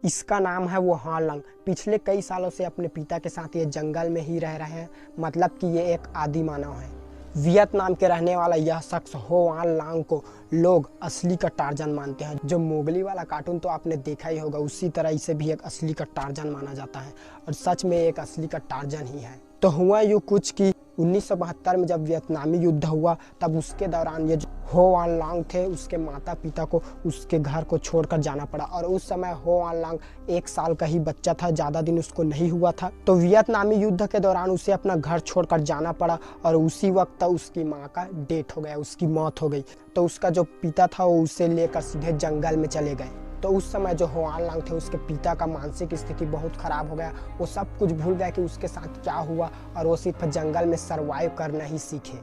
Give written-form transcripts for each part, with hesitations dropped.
इसका नाम है वो हानलंग। पिछले कई सालों से अपने पिता के साथ ये जंगल में ही रह रहे हैं, मतलब कि ये एक आदि मानव है। वियतनाम के रहने वाला यह शख्स हो वान लांग को लोग असली का टार्जन मानते हैं। जो मोगली वाला कार्टून तो आपने देखा ही होगा, उसी तरह इसे भी एक असली का टार्जन माना जाता है और सच में एक असली का टार्जन ही है। तो हुआ यूँ कुछ कि 1972 में जब वियतनामी युद्ध हुआ, तब उसके दौरान ये जो हो वान लांग थे, उसके माता पिता को उसके घर को छोड़कर जाना पड़ा। और उस समय हो वान लांग 1 साल का ही बच्चा था, ज़्यादा दिन उसको नहीं हुआ था। तो वियतनामी युद्ध के दौरान उसे अपना घर छोड़कर जाना पड़ा और उसी वक्त उसकी माँ का डेथ हो गया, उसकी मौत हो गई। तो उसका जो पिता था वो उसे लेकर सीधे जंगल में चले गए। तो उस समय जो हो वान लांग थे, उसके पिता का मानसिक स्थिति बहुत ख़राब हो गया। वो सब कुछ भूल गया कि उसके साथ क्या हुआ और वो सिर्फ जंगल में सरवाइव करना ही सीखे।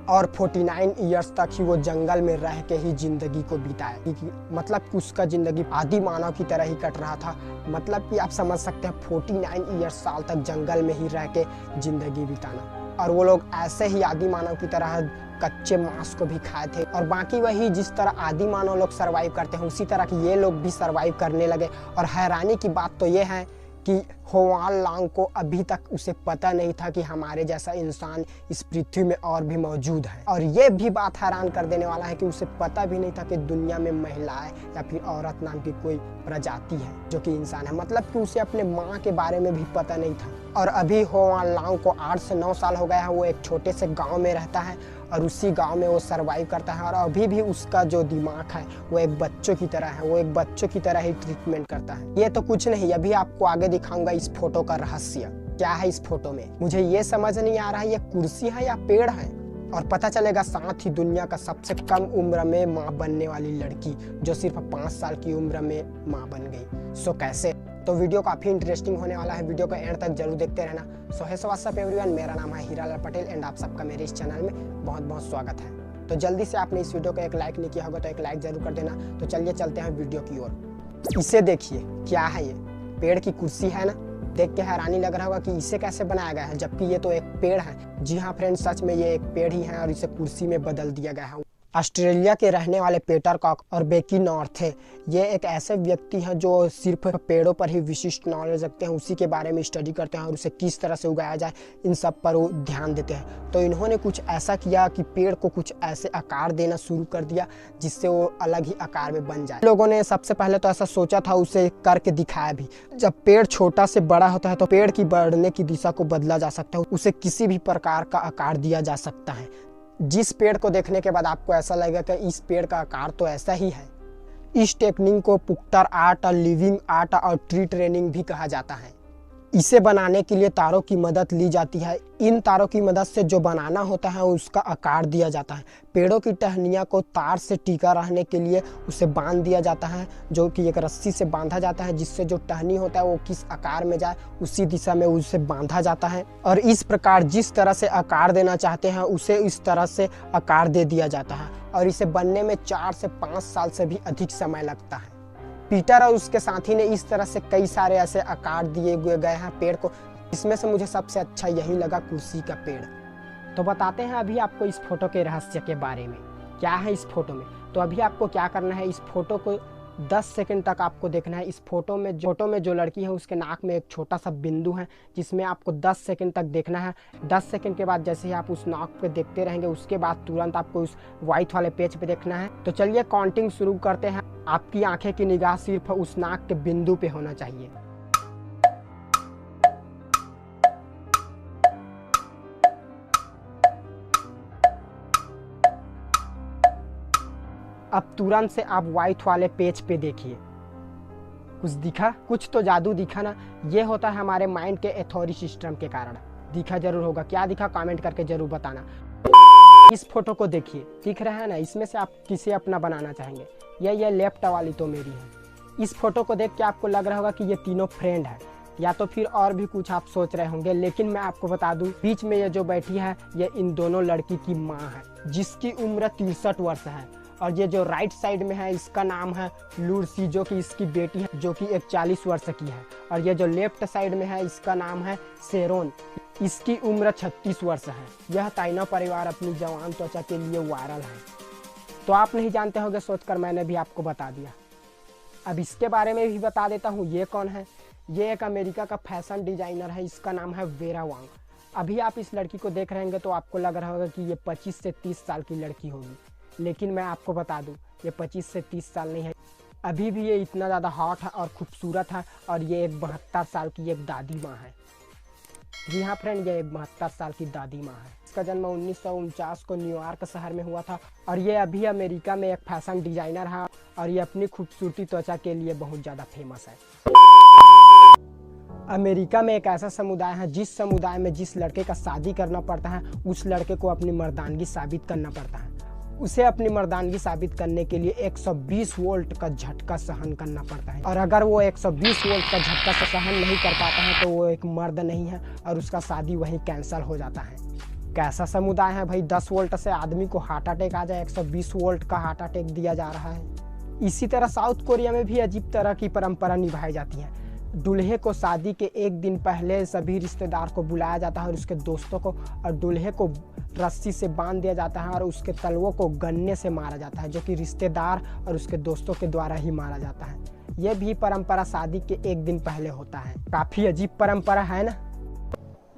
और 49 ईयर्स तक ही वो जंगल में रह के ही ज़िंदगी को बिताए। मतलब कि उसका ज़िंदगी आदि मानव की तरह ही कट रहा था। मतलब कि आप समझ सकते हैं 49 ईयर्स साल तक जंगल में ही रह के ज़िंदगी बिताना। और वो लोग ऐसे ही आदि मानव की तरह कच्चे मांस को भी खाए थे। और बाकी वही जिस तरह आदि मानव लोग सरवाइव करते हैं, उसी तरह की ये लोग भी सरवाइव करने लगे। और हैरानी की बात तो ये है कि हो वान लांग को अभी तक उसे पता नहीं था कि हमारे जैसा इंसान इस पृथ्वी में और भी मौजूद है। और ये भी बात हैरान कर देने वाला है कि उसे पता भी नहीं था कि दुनिया में महिलाएं या फिर औरत नाम की कोई प्रजाति है जो कि इंसान है। मतलब कि उसे अपने माँ के बारे में भी पता नहीं था। और अभी हो वान लांग को 8 से 9 साल हो गया है। वो एक छोटे से गाँव में रहता है और उसी गांव में वो सरवाइव करता है। और अभी भी उसका जो दिमाग है वो एक बच्चों की तरह है, वो एक बच्चों की तरह ही ट्रीटमेंट करता है। ये तो कुछ नहीं, अभी आपको आगे दिखाऊंगा इस फोटो का रहस्य क्या है। इस फोटो में मुझे ये समझ नहीं आ रहा है ये कुर्सी है या पेड़ है, और पता चलेगा साथ ही दुनिया का सबसे कम उम्र में माँ बनने वाली लड़की जो सिर्फ 5 साल की उम्र में माँ बन गई। सो कैसे? तो वीडियो काफ़ी इंटरेस्टिंग होने वाला है, वीडियो को एंड तक जरूर देखते रहना। सो है व्हाट्सअप एवरीवन, मेरा नाम है हीरालाल पटेल एंड आप सबका मेरे इस चैनल में बहुत बहुत स्वागत है। तो जल्दी से आपने इस वीडियो को एक लाइक नहीं किया होगा तो एक लाइक जरूर कर देना। तो चलिए चलते हैं वीडियो की ओर। इसे देखिए, क्या है ये? पेड़ की कुर्सी है ना? देख के हैरानी लग रहा होगा कि इसे कैसे बनाया गया है, जबकि ये तो एक पेड़ है। जी हाँ फ्रेंड्स, सच में ये एक पेड़ ही है और इसे कुर्सी में बदल दिया गया है। ऑस्ट्रेलिया के रहने वाले पीटर कॉक और बेकी नॉर्थ है। ये एक ऐसे व्यक्ति हैं जो सिर्फ पेड़ों पर ही विशिष्ट नॉलेज रखते हैं, उसी के बारे में स्टडी करते हैं और उसे किस तरह से उगाया जाए इन सब पर वो ध्यान देते हैं। तो इन्होंने कुछ ऐसा किया कि पेड़ को कुछ ऐसे आकार देना शुरू कर दिया जिससे वो अलग ही आकार में बन जाए। लोगों ने सबसे पहले तो ऐसा सोचा था, उसे करके दिखाया भी। जब पेड़ छोटा से बड़ा होता है तो पेड़ की बढ़ने की दिशा को बदला जा सकता है, उसे किसी भी प्रकार का आकार दिया जा सकता है। जिस पेड़ को देखने के बाद आपको ऐसा लगेगा कि इस पेड़ का आकार तो ऐसा ही है। इस टेक्निक को पुख्तर आर्ट और लिविंग आर्ट और ट्री ट्रेनिंग भी कहा जाता है। इसे बनाने के लिए तारों की मदद ली जाती है। इन तारों की मदद से जो बनाना होता है उसका आकार दिया जाता है। पेड़ों की टहनियाँ को तार से टिका रहने के लिए उसे बांध दिया जाता है, जो कि एक रस्सी से बांधा जाता है, जिससे जो टहनी होता है वो किस आकार में जाए उसी दिशा में उसे बांधा जाता है। और इस प्रकार जिस तरह से आकार देना चाहते हैं उसे इस तरह से आकार दे दिया जाता है। और इसे बनने में 4 से 5 साल से भी अधिक समय लगता है। पीटर और उसके साथी ने इस तरह से कई सारे ऐसे आकार दिए गए हैं पेड़ को। इसमें से मुझे सबसे अच्छा यही लगा, कुर्सी का पेड़। तो बताते हैं अभी आपको इस फोटो के रहस्य के बारे में, क्या है इस फोटो में। तो अभी आपको क्या करना है, इस फोटो को 10 सेकंड तक आपको देखना है। इस फोटो में जो लड़की है उसके नाक में एक छोटा सा बिंदु है, जिसमें आपको 10 सेकंड तक देखना है। 10 सेकंड के बाद जैसे ही आप उस नाक पे देखते रहेंगे, उसके बाद तुरंत आपको उस व्हाइट वाले पेज पे देखना है। तो चलिए काउंटिंग शुरू करते हैं। आपकी आंखें की निगाह सिर्फ उस नाक के बिंदु पे होना चाहिए। अब तुरंत से आप व्हाइट वाले पेज पे देखिए। कुछ दिखा? कुछ तो जादू दिखा ना। ये होता है हमारे माइंड के एथॉरी सिस्टम के कारण। दिखा जरूर होगा, क्या दिखा कमेंट करके जरूर बताना। इस फोटो को देखिए, दिख रहा है ना? इसमें से आप किसे अपना बनाना चाहेंगे? ये लेफ्ट वाली तो मेरी है। इस फोटो को देख के आपको लग रहा होगा कि ये तीनों फ्रेंड है, या तो फिर और भी कुछ आप सोच रहे होंगे। लेकिन मैं आपको बता दूं, बीच में ये जो बैठी है ये इन दोनों लड़की की माँ है, जिसकी उम्र 63 वर्ष है। और ये जो राइट साइड में है इसका नाम है लूसी, जो कि इसकी बेटी है, जो कि एक 40 वर्ष की है। और ये जो लेफ्ट साइड में है इसका नाम है शेरोन, इसकी उम्र 36 वर्ष है। यह ताइनो परिवार अपनी जवान त्वचा के लिए वायरल है। तो आप नहीं जानते होंगे, सोचकर मैंने भी आपको बता दिया। अब इसके बारे में भी बता देता हूँ ये कौन है। ये एक अमेरिका का फैशन डिजाइनर है, इसका नाम है वेरा वांग। अभी आप इस लड़की को देख रहे होंगे तो आपको लग रहा होगा कि ये 25 से 30 साल की लड़की होगी, लेकिन मैं आपको बता दूं ये 25 से 30 साल नहीं है। अभी भी ये इतना ज़्यादा हॉट है और खूबसूरत है, और ये एक 72 साल की एक दादी माँ है। जी हाँ फ्रेंड, ये एक 72 साल की दादी माँ है। इसका जन्म 1949 को न्यूयॉर्क शहर में हुआ था, और ये अभी अमेरिका में एक फैशन डिजाइनर है, और ये अपनी खूबसूरती त्वचा के लिए बहुत ज़्यादा फेमस है। अमेरिका में एक ऐसा समुदाय है जिस समुदाय में जिस लड़के का शादी करना पड़ता है उस लड़के को अपनी मर्दानगी साबित करना पड़ता है। उसे अपनी मर्दानगी साबित करने के लिए 120 वोल्ट का झटका सहन करना पड़ता है, और अगर वो 120 वोल्ट का झटका सहन नहीं कर पाता है तो वो एक मर्द नहीं है, और उसका शादी वहीं कैंसिल हो जाता है। कैसा समुदाय है भाई, 10 वोल्ट से आदमी को हार्ट अटैक आ जाए, 120 वोल्ट का हार्ट अटैक दिया जा रहा है। इसी तरह साउथ कोरिया में भी अजीब तरह की परंपरा निभाई जाती है। दूल्हे को शादी के एक दिन पहले सभी रिश्तेदार को बुलाया जाता है और उसके दोस्तों को, और दूल्हे को रस्सी से बांध दिया जाता है और उसके तलवों को गन्ने से मारा जाता है, जो कि रिश्तेदार और उसके दोस्तों के द्वारा ही मारा जाता है। यह भी परंपरा शादी के एक दिन पहले होता है। काफ़ी अजीब परंपरा है ना।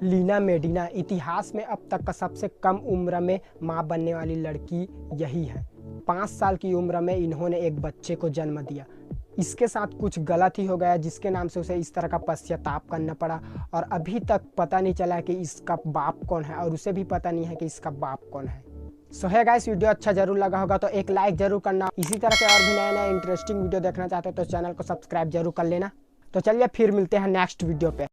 लीना मेडिना इतिहास में अब तक का सबसे कम उम्र में माँ बनने वाली लड़की यही है। 5 साल की उम्र में इन्होंने एक बच्चे को जन्म दिया। इसके साथ कुछ गलत ही हो गया जिसके नाम से उसे इस तरह का पश्चाताप करना पड़ा, और अभी तक पता नहीं चला कि इसका बाप कौन है, और उसे भी पता नहीं है कि इसका बाप कौन है। सो है गाइस, वीडियो अच्छा जरूर लगा होगा तो एक लाइक जरूर करना। इसी तरह के और भी नए नए इंटरेस्टिंग वीडियो देखना चाहते हो तो चैनल को सब्सक्राइब जरूर कर लेना। तो चलिए फिर मिलते हैं नेक्स्ट वीडियो पे।